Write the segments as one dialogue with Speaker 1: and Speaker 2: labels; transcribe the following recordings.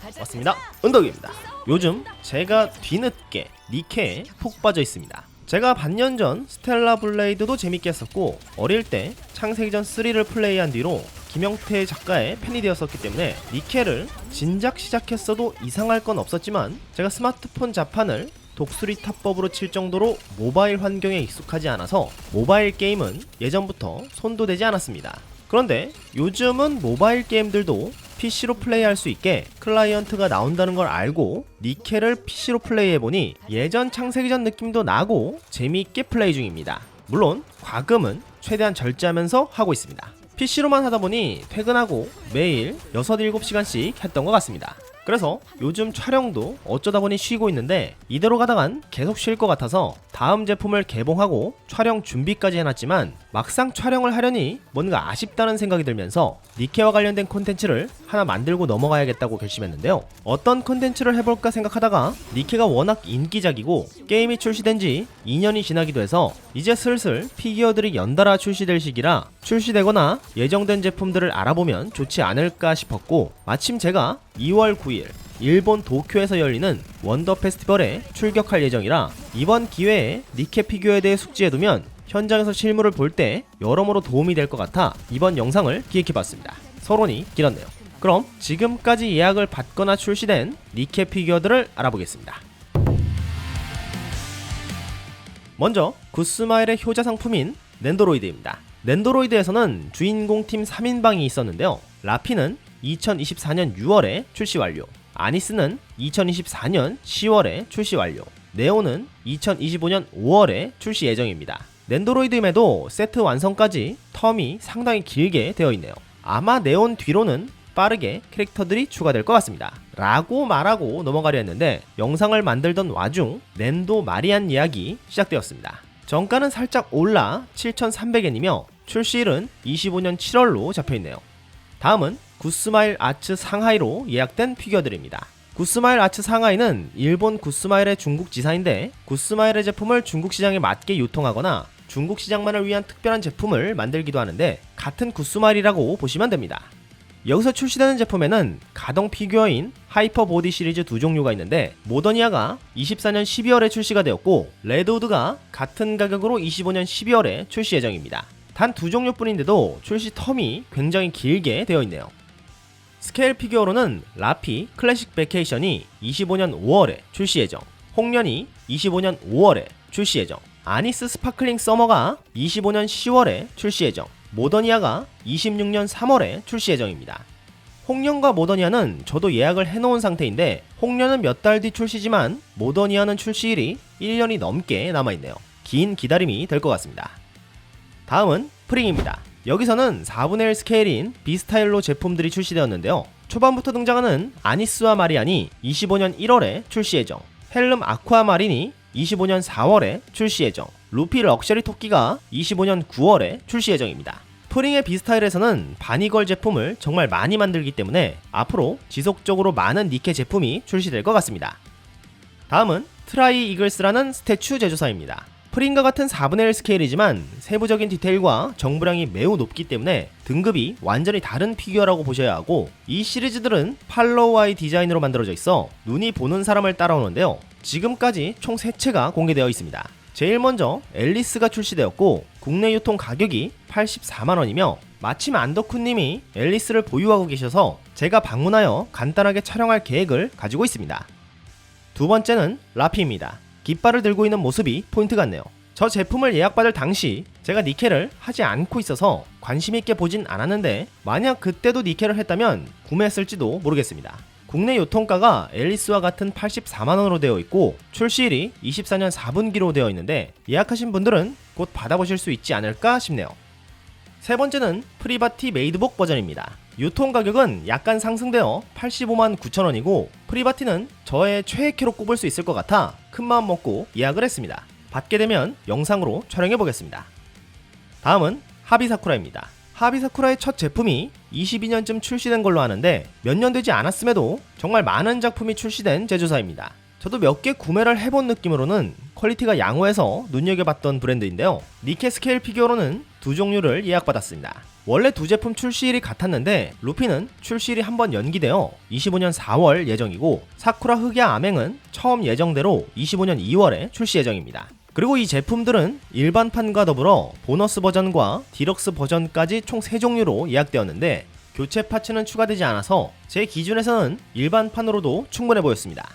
Speaker 1: 반갑습니다. 은덕입니다. 요즘 제가 뒤늦게 니케에 푹 빠져 있습니다. 제가 반년 전 스텔라 블레이드도 재밌게 했었고, 어릴 때 창세기전 3를 플레이한 뒤로 김영태 작가의 팬이 되었었기 때문에 니케를 진작 시작했어도 이상할 건 없었지만, 제가 스마트폰 자판을 독수리 탑법으로 칠 정도로 모바일 환경에 익숙하지 않아서 모바일 게임은 예전부터 손도 대지 않았습니다. 그런데 요즘은 모바일 게임들도 PC로 플레이할 수 있게 클라이언트가 나온다는 걸 알고 니케를 PC로 플레이해보니 예전 창세기전 느낌도 나고 재미있게 플레이 중입니다. 물론 과금은 최대한 절제하면서 하고 있습니다. PC로만 하다보니 퇴근하고 매일 6, 7시간씩 했던 것 같습니다. 그래서 요즘 촬영도 어쩌다 보니 쉬고 있는데, 이대로 가다간 계속 쉴 것 같아서 다음 제품을 개봉하고 촬영 준비까지 해놨지만 막상 촬영을 하려니 뭔가 아쉽다는 생각이 들면서 니케와 관련된 콘텐츠를 하나 만들고 넘어가야겠다고 결심했는데요. 어떤 콘텐츠를 해볼까 생각하다가 니케가 워낙 인기작이고 게임이 출시된 지 2년이 지나기도 해서 이제 슬슬 피규어들이 연달아 출시될 시기라 출시되거나 예정된 제품들을 알아보면 좋지 않을까 싶었고, 마침 제가 2월 9일 일본 도쿄에서 열리는 원더 페스티벌에 출격할 예정이라 이번 기회에 니케 피규어에 대해 숙지해두면 현장에서 실물을 볼 때 여러모로 도움이 될 것 같아 이번 영상을 기획해봤습니다. 서론이 길었네요. 그럼 지금까지 예약을 받거나 출시된 니케 피규어들을 알아보겠습니다. 먼저 굿스마일의 효자 상품인 넨도로이드입니다. 넨도로이드에서는 주인공 팀 3인방이 있었는데요. 라피는 2024년 6월에 출시 완료, 아니스는 2024년 10월에 출시 완료, 네오는 2025년 5월에 출시 예정입니다. 넨도로이드임에도 세트 완성까지 텀이 상당히 길게 되어 있네요. 아마 네온 뒤로는 빠르게 캐릭터들이 추가될 것 같습니다. 라고 말하고 넘어가려 했는데 영상을 만들던 와중 넨도 마리안 예약이 시작되었습니다. 정가는 살짝 올라 7,300엔이며 출시일은 25년 7월로 잡혀있네요. 다음은 굿스마일 아츠 상하이로 예약된 피규어들입니다. 굿스마일 아츠 상하이는 일본 굿스마일의 중국 지사인데, 굿스마일의 제품을 중국 시장에 맞게 유통하거나 중국 시장만을 위한 특별한 제품을 만들기도 하는데 같은 굿스마일이라고 보시면 됩니다. 여기서 출시되는 제품에는 가동 피규어인 하이퍼 보디 시리즈 두 종류가 있는데, 모더니아가 24년 12월에 출시가 되었고 레드우드가 같은 가격으로 25년 12월에 출시 예정입니다. 단 두 종류뿐인데도 출시 텀이 굉장히 길게 되어 있네요. 스케일 피규어로는 라피 클래식 베케이션이 25년 5월에 출시 예정, 홍련이 25년 5월에 출시 예정, 아니스 스파클링 서머가 25년 10월에 출시 예정, 모더니아가 26년 3월에 출시 예정입니다. 홍련과 모더니아는 저도 예약을 해놓은 상태인데, 홍련은 몇 달 뒤 출시지만 모더니아는 출시일이 1년이 넘게 남아있네요. 긴 기다림이 될 것 같습니다. 다음은 프링입니다. 여기서는 4분의 1 스케일인 비스타일로 제품들이 출시되었는데요. 초반부터 등장하는 아니스와 마리안이 25년 1월에 출시 예정, 헬름 아쿠아 마린이 25년 4월에 출시 예정, 루피 럭셔리 토끼가 25년 9월에 출시 예정입니다. 프링의 비스타일에서는 바니걸 제품을 정말 많이 만들기 때문에 앞으로 지속적으로 많은 니케 제품이 출시될 것 같습니다. 다음은 트라이 이글스라는 스태츄 제조사입니다. 프린과 같은 4분의 1 스케일이지만 세부적인 디테일과 정보량이 매우 높기 때문에 등급이 완전히 다른 피규어라고 보셔야 하고, 이 시리즈들은 팔로우 아이 디자인으로 만들어져 있어 눈이 보는 사람을 따라오는데요. 지금까지 총 3채가 공개되어 있습니다. 제일 먼저 앨리스가 출시되었고 국내 유통 가격이 84만원이며 마침 안덕후님이 앨리스를 보유하고 계셔서 제가 방문하여 간단하게 촬영할 계획을 가지고 있습니다. 두 번째는 라피입니다. 깃발을 들고 있는 모습이 포인트 같네요. 저 제품을 예약받을 당시 제가 니케를 하지 않고 있어서 관심있게 보진 않았는데, 만약 그때도 니케를 했다면 구매했을지도 모르겠습니다. 국내 유통가가 앨리스와 같은 84만원으로 되어 있고 출시일이 24년 4분기로 되어 있는데, 예약하신 분들은 곧 받아보실 수 있지 않을까 싶네요. 세 번째는 프리바티 메이드복 버전입니다. 유통 가격은 약간 상승되어 85만 9천원이고 프리바티는 저의 최애캐로 꼽을 수 있을 것 같아 큰마음 먹고 예약을 했습니다. 받게 되면 영상으로 촬영해보겠습니다. 다음은 하비사쿠라입니다. 하비사쿠라의 첫 제품이 22년쯤 출시된 걸로 아는데 몇 년 되지 않았음에도 정말 많은 작품이 출시된 제조사입니다. 저도 몇 개 구매를 해본 느낌으로는 퀄리티가 양호해서 눈여겨봤던 브랜드인데요. 니케 스케일 피규어로는 두 종류를 예약받았습니다. 원래 두 제품 출시일이 같았는데 루피는 출시일이 한번 연기되어 25년 4월 예정이고 사쿠라 흑야 암행은 처음 예정대로 25년 2월에 출시 예정입니다. 그리고 이 제품들은 일반판과 더불어 보너스 버전과 디럭스 버전까지 총 3종류로 예약되었는데 교체 파츠는 추가되지 않아서 제 기준에서는 일반판으로도 충분해 보였습니다.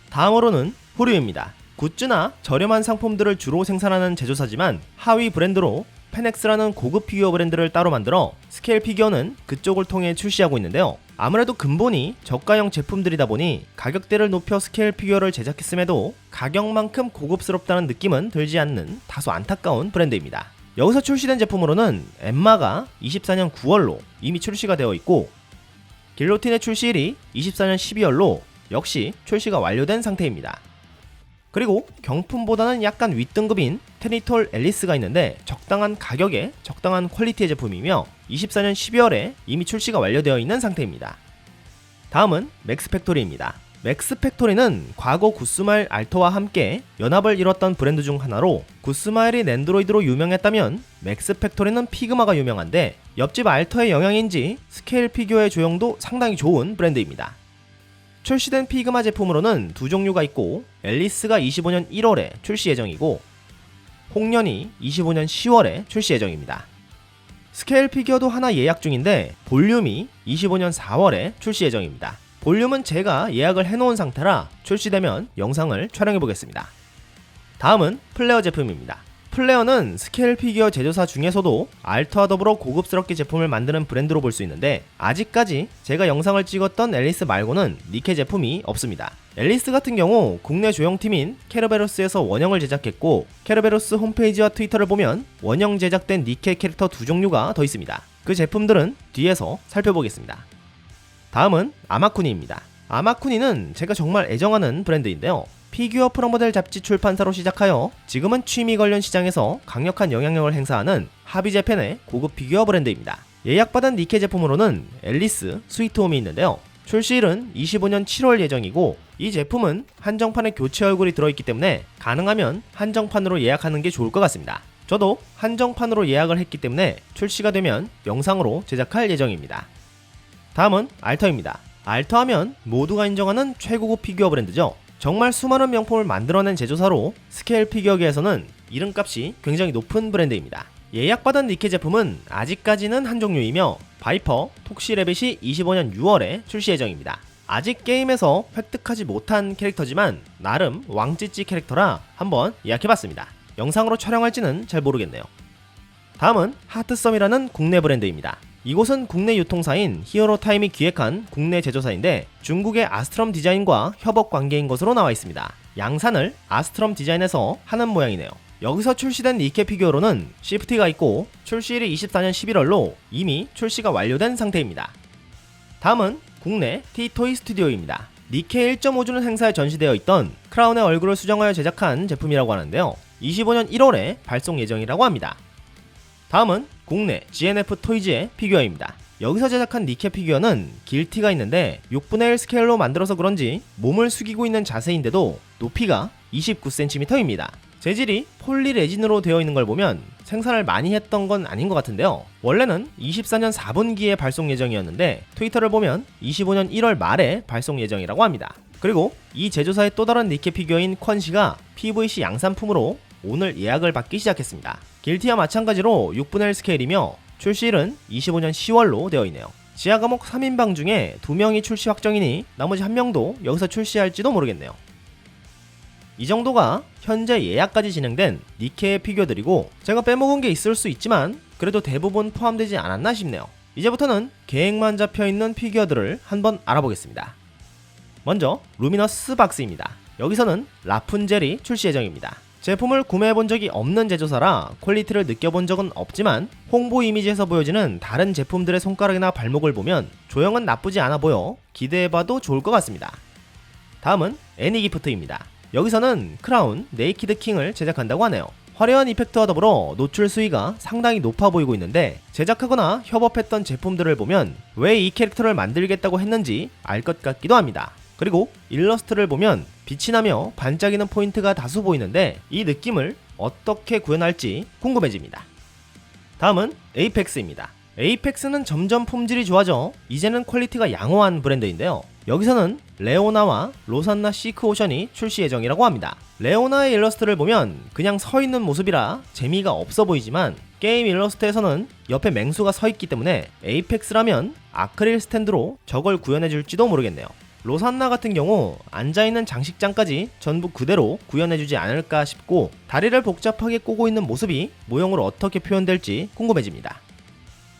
Speaker 1: 다음으로는 후류입니다. 굿즈나 저렴한 상품들을 주로 생산하는 제조사지만 하위 브랜드로 페넥스라는 고급 피규어 브랜드를 따로 만들어 스케일 피규어는 그쪽을 통해 출시하고 있는데요. 아무래도 근본이 저가형 제품들이다 보니 가격대를 높여 스케일 피규어를 제작했음에도 가격만큼 고급스럽다는 느낌은 들지 않는 다소 안타까운 브랜드입니다. 여기서 출시된 제품으로는 엠마가 24년 9월로 이미 출시가 되어 있고 길로틴의 출시일이 24년 12월로 역시 출시가 완료된 상태입니다. 그리고 경품보다는 약간 윗등급인 테니톨 앨리스가 있는데 적당한 가격에 적당한 퀄리티의 제품이며 24년 12월에 이미 출시가 완료되어 있는 상태입니다. 다음은 맥스팩토리입니다. 맥스팩토리는 과거 구스마일 알토와 함께 연합을 이뤘던 브랜드 중 하나로 구스마일이 낸드로이드로 유명했다면 맥스팩토리는 피그마가 유명한데 옆집 알토의 영향인지 스케일 피규어의 조형도 상당히 좋은 브랜드입니다. 출시된 피그마 제품으로는 두 종류가 있고 앨리스가 25년 1월에 출시 예정이고 홍련이 25년 10월에 출시 예정입니다. 스케일 피규어도 하나 예약 중인데 볼륨이 25년 4월에 출시 예정입니다. 볼륨은 제가 예약을 해놓은 상태라 출시되면 영상을 촬영해 보겠습니다. 다음은 플레어 제품입니다. 플레어는 스케일 피규어 제조사 중에서도 알토와 더불어 고급스럽게 제품을 만드는 브랜드로 볼 수 있는데 아직까지 제가 영상을 찍었던 앨리스 말고는 니케 제품이 없습니다. 앨리스 같은 경우 국내 조형팀인 케르베로스에서 원형을 제작했고 케르베로스 홈페이지와 트위터를 보면 원형 제작된 니케 캐릭터 두 종류가 더 있습니다. 그 제품들은 뒤에서 살펴보겠습니다. 다음은 아마쿠니입니다. 아마쿠니는 제가 정말 애정하는 브랜드인데요. 피규어 프로모델 잡지 출판사로 시작하여 지금은 취미 관련 시장에서 강력한 영향력을 행사하는 하비제펜의 고급 피규어 브랜드입니다. 예약받은 니케 제품으로는 앨리스, 스위트홈이 있는데요. 출시일은 25년 7월 예정이고 이 제품은 한정판에 교체 얼굴이 들어있기 때문에 가능하면 한정판으로 예약하는 게 좋을 것 같습니다. 저도 한정판으로 예약을 했기 때문에 출시가 되면 영상으로 제작할 예정입니다. 다음은 알터입니다. 알터 하면 모두가 인정하는 최고급 피규어 브랜드죠. 정말 수많은 명품을 만들어낸 제조사로 스케일 피규어계에서는 이름값이 굉장히 높은 브랜드입니다. 예약받은 니케 제품은 아직까지는 한 종류이며 바이퍼, 톡시레빗이 25년 6월에 출시 예정입니다. 아직 게임에서 획득하지 못한 캐릭터지만 나름 왕찌찌 캐릭터라 한번 예약해봤습니다. 영상으로 촬영할지는 잘 모르겠네요. 다음은 하트썸이라는 국내 브랜드입니다. 이곳은 국내 유통사인 히어로타임이 기획한 국내 제조사인데 중국의 아스트럼 디자인과 협업 관계인 것으로 나와 있습니다. 양산을 아스트럼 디자인에서 하는 모양이네요. 여기서 출시된 니케 피규어로는 시프티가 있고 출시일이 24년 11월로 이미 출시가 완료된 상태입니다. 다음은 국내 티토이 스튜디오입니다. 니케 1.5주년 행사에 전시되어 있던 크라운의 얼굴을 수정하여 제작한 제품이라고 하는데요. 25년 1월에 발송 예정이라고 합니다. 다음은 국내 GNF 토이즈의 피규어입니다. 여기서 제작한 니케 피규어는 길티가 있는데 6분의 1 스케일로 만들어서 그런지 몸을 숙이고 있는 자세인데도 높이가 29cm입니다. 재질이 폴리레진으로 되어 있는 걸 보면 생산을 많이 했던 건 아닌 것 같은데요. 원래는 24년 4분기에 발송 예정이었는데 트위터를 보면 25년 1월 말에 발송 예정이라고 합니다. 그리고 이 제조사의 또 다른 니케 피규어인 퀀시가 PVC 양산품으로 오늘 예약을 받기 시작했습니다. 길티와 마찬가지로 6분의 1 스케일이며 출시일은 25년 10월로 되어 있네요. 지하 과목 3인방 중에 2명이 출시 확정이니 나머지 1명도 여기서 출시할지도 모르겠네요. 이 정도가 현재 예약까지 진행된 니케의 피규어들이고 제가 빼먹은 게 있을 수 있지만 그래도 대부분 포함되지 않았나 싶네요. 이제부터는 계획만 잡혀있는 피규어들을 한번 알아보겠습니다. 먼저 루미너스 박스입니다. 여기서는 라푼젤이 출시 예정입니다. 제품을 구매해본 적이 없는 제조사라 퀄리티를 느껴본 적은 없지만 홍보 이미지에서 보여지는 다른 제품들의 손가락이나 발목을 보면 조형은 나쁘지 않아 보여 기대해봐도 좋을 것 같습니다. 다음은 애니기프트입니다. 여기서는 크라운 네이키드 킹을 제작한다고 하네요. 화려한 이펙트와 더불어 노출 수위가 상당히 높아 보이고 있는데 제작하거나 협업했던 제품들을 보면 왜 이 캐릭터를 만들겠다고 했는지 알 것 같기도 합니다. 그리고 일러스트를 보면 빛이 나며 반짝이는 포인트가 다수 보이는데 이 느낌을 어떻게 구현할지 궁금해집니다. 다음은 에이펙스입니다. 에이펙스는 점점 품질이 좋아져 이제는 퀄리티가 양호한 브랜드인데요. 여기서는 레오나와 로산나 시크오션이 출시 예정이라고 합니다. 레오나의 일러스트를 보면 그냥 서 있는 모습이라 재미가 없어 보이지만 게임 일러스트에서는 옆에 맹수가 서 있기 때문에 에이펙스라면 아크릴 스탠드로 저걸 구현해줄지도 모르겠네요. 로산나 같은 경우 앉아있는 장식장까지 전부 그대로 구현해주지 않을까 싶고 다리를 복잡하게 꼬고 있는 모습이 모형으로 어떻게 표현될지 궁금해집니다.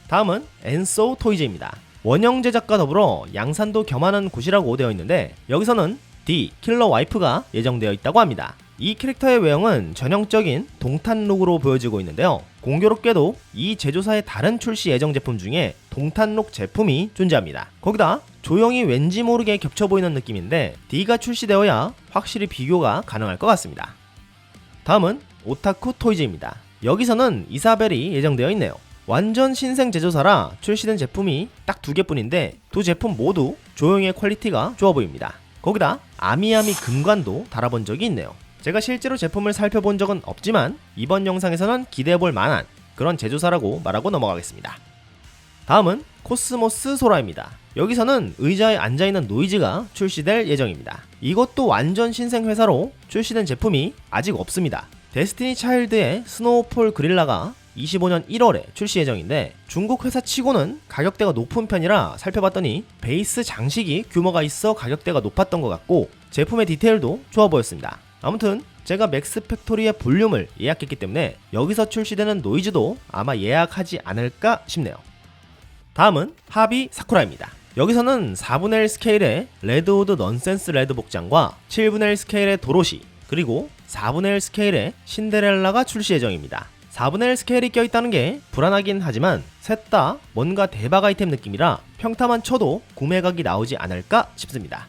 Speaker 1: 다음은 엔소 토이즈입니다. 원형 제작과 더불어 양산도 겸하는 곳이라고 되어 있는데 여기서는 D 킬러 와이프가 예정되어 있다고 합니다. 이 캐릭터의 외형은 전형적인 동탄 룩으로 보여지고 있는데요. 공교롭게도 이 제조사의 다른 출시 예정 제품 중에 동탄 룩 제품이 존재합니다. 거기다 조형이 왠지 모르게 겹쳐 보이는 느낌인데 D가 출시되어야 확실히 비교가 가능할 것 같습니다. 다음은 오타쿠 토이즈입니다. 여기서는 이사벨이 예정되어 있네요. 완전 신생 제조사라 출시된 제품이 딱 2개뿐인데 두 제품 모두 조형의 퀄리티가 좋아 보입니다. 거기다 아미아미 금관도 달아본 적이 있네요. 제가 실제로 제품을 살펴본 적은 없지만 이번 영상에서는 기대해볼 만한 그런 제조사라고 말하고 넘어가겠습니다. 다음은 코스모스 소라입니다. 여기서는 의자에 앉아있는 노이즈가 출시될 예정입니다. 이것도 완전 신생 회사로 출시된 제품이 아직 없습니다. 데스티니 차일드의 스노우폴 그릴라가 25년 1월에 출시 예정인데 중국 회사 치고는 가격대가 높은 편이라 살펴봤더니 베이스 장식이 규모가 있어 가격대가 높았던 것 같고 제품의 디테일도 좋아 보였습니다. 아무튼 제가 맥스팩토리의 볼륨을 예약했기 때문에 여기서 출시되는 노이즈도 아마 예약하지 않을까 싶네요. 다음은 하비 사쿠라입니다. 여기서는 4분의 1 스케일의 레드우드 넌센스 레드 복장과 7분의 1 스케일의 도로시 그리고 4분의 1 스케일의 신데렐라가 출시 예정입니다. 4분의 1 스케일이 껴있다는 게 불안하긴 하지만 셋 다 뭔가 대박 아이템 느낌이라 평타만 쳐도 구매각이 나오지 않을까 싶습니다.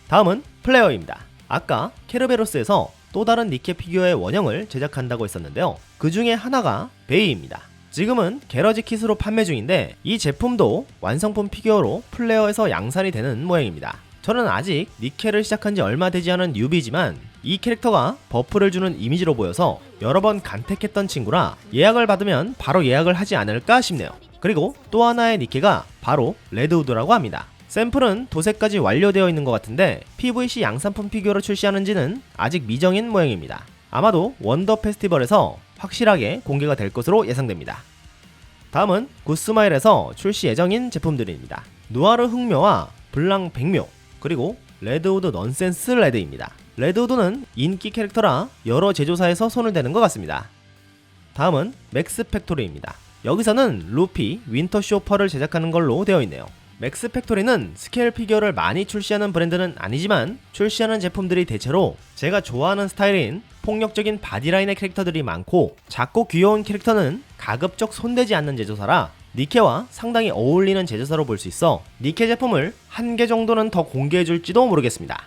Speaker 1: 다음은 플레어입니다. 아까 케르베로스에서 또 다른 니케 피규어의 원형을 제작한다고 했었는데요. 그 중에 하나가 베이입니다. 지금은 게러지 킷으로 판매 중인데 이 제품도 완성품 피규어로 플레어에서 양산이 되는 모양입니다. 저는 아직 니케를 시작한 지 얼마 되지 않은 뉴비지만 이 캐릭터가 버프를 주는 이미지로 보여서 여러 번 간택했던 친구라 예약을 받으면 바로 예약을 하지 않을까 싶네요. 그리고 또 하나의 니케가 바로 레드우드라고 합니다. 샘플은 도색까지 완료되어 있는 것 같은데 PVC 양산품 피규어로 출시하는지는 아직 미정인 모양입니다. 아마도 원더 페스티벌에서 확실하게 공개가 될 것으로 예상됩니다. 다음은 굿스마일에서 출시 예정인 제품들입니다. 누아르 흑묘와 블랑 백묘 그리고 레드우드 넌센스 레드입니다. 레드우드는 인기 캐릭터라 여러 제조사에서 손을 대는 것 같습니다. 다음은 맥스 팩토리입니다. 여기서는 루피 윈터 쇼퍼를 제작하는 걸로 되어 있네요. 맥스 팩토리는 스케일 피규어를 많이 출시하는 브랜드는 아니지만 출시하는 제품들이 대체로 제가 좋아하는 스타일인 폭력적인 바디라인의 캐릭터들이 많고 작고 귀여운 캐릭터는 가급적 손대지 않는 제조사라 니케와 상당히 어울리는 제조사로 볼 수 있어 니케 제품을 한 개 정도는 더 공개해줄지도 모르겠습니다.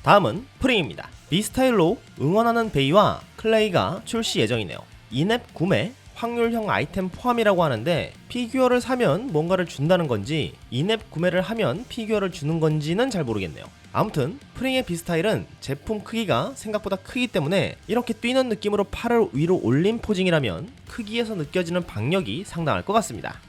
Speaker 1: 다음은 프링입니다. 비스타일로 응원하는 베이와 클레이가 출시 예정이네요. 인앱 구매 확률형 아이템 포함이라고 하는데 피규어를 사면 뭔가를 준다는 건지 인앱 구매를 하면 피규어를 주는 건지는 잘 모르겠네요. 아무튼 프링의 비스타일은 제품 크기가 생각보다 크기 때문에 이렇게 뛰는 느낌으로 팔을 위로 올린 포징이라면 크기에서 느껴지는 박력이 상당할 것 같습니다.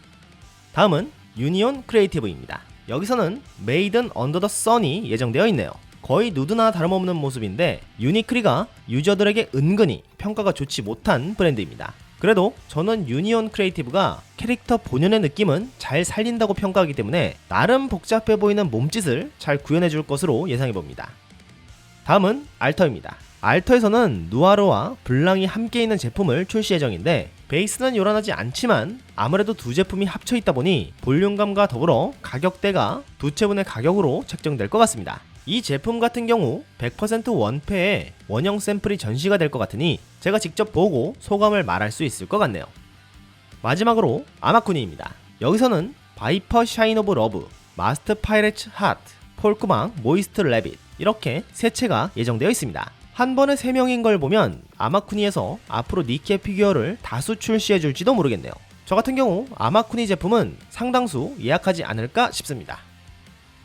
Speaker 1: 다음은 유니온 크리에이티브입니다. 여기서는 메이든 언더 더 선이 예정되어 있네요. 거의 누드나 다름없는 모습인데 유니크리가 유저들에게 은근히 평가가 좋지 못한 브랜드입니다. 그래도 저는 유니온 크리에이티브가 캐릭터 본연의 느낌은 잘 살린다고 평가하기 때문에 나름 복잡해 보이는 몸짓을 잘 구현해줄 것으로 예상해봅니다. 다음은 알터입니다. 알터에서는 누아르와 블랑이 함께 있는 제품을 출시 예정인데 베이스는 요란하지 않지만 아무래도 두 제품이 합쳐있다 보니 볼륨감과 더불어 가격대가 두 채분의 가격으로 책정될 것 같습니다. 이 제품 같은 경우 100% 원패에 원형 샘플이 전시가 될 것 같으니 제가 직접 보고 소감을 말할 수 있을 것 같네요. 마지막으로 아마쿠니입니다. 여기서는 바이퍼 샤인 오브 러브, 마스트 파이레츠 하트, 폴크망 모이스트 레빗 이렇게 세 채가 예정되어 있습니다. 한 번에 3명인 걸 보면 아마쿠니에서 앞으로 니케 피규어를 다수 출시해줄지도 모르겠네요. 저 같은 경우 아마쿠니 제품은 상당수 예약하지 않을까 싶습니다.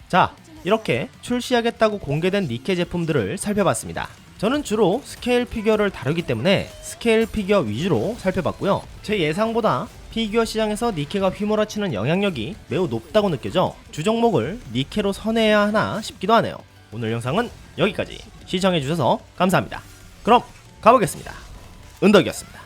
Speaker 1: 자, 이렇게 출시하겠다고 공개된 니케 제품들을 살펴봤습니다. 저는 주로 스케일 피규어를 다루기 때문에 스케일 피규어 위주로 살펴봤고요. 제 예상보다 피규어 시장에서 니케가 휘몰아치는 영향력이 매우 높다고 느껴져 주종목을 니케로 선회해야 하나 싶기도 하네요. 오늘 영상은 여기까지. 시청해주셔서 감사합니다. 그럼 가보겠습니다. 은덕이었습니다.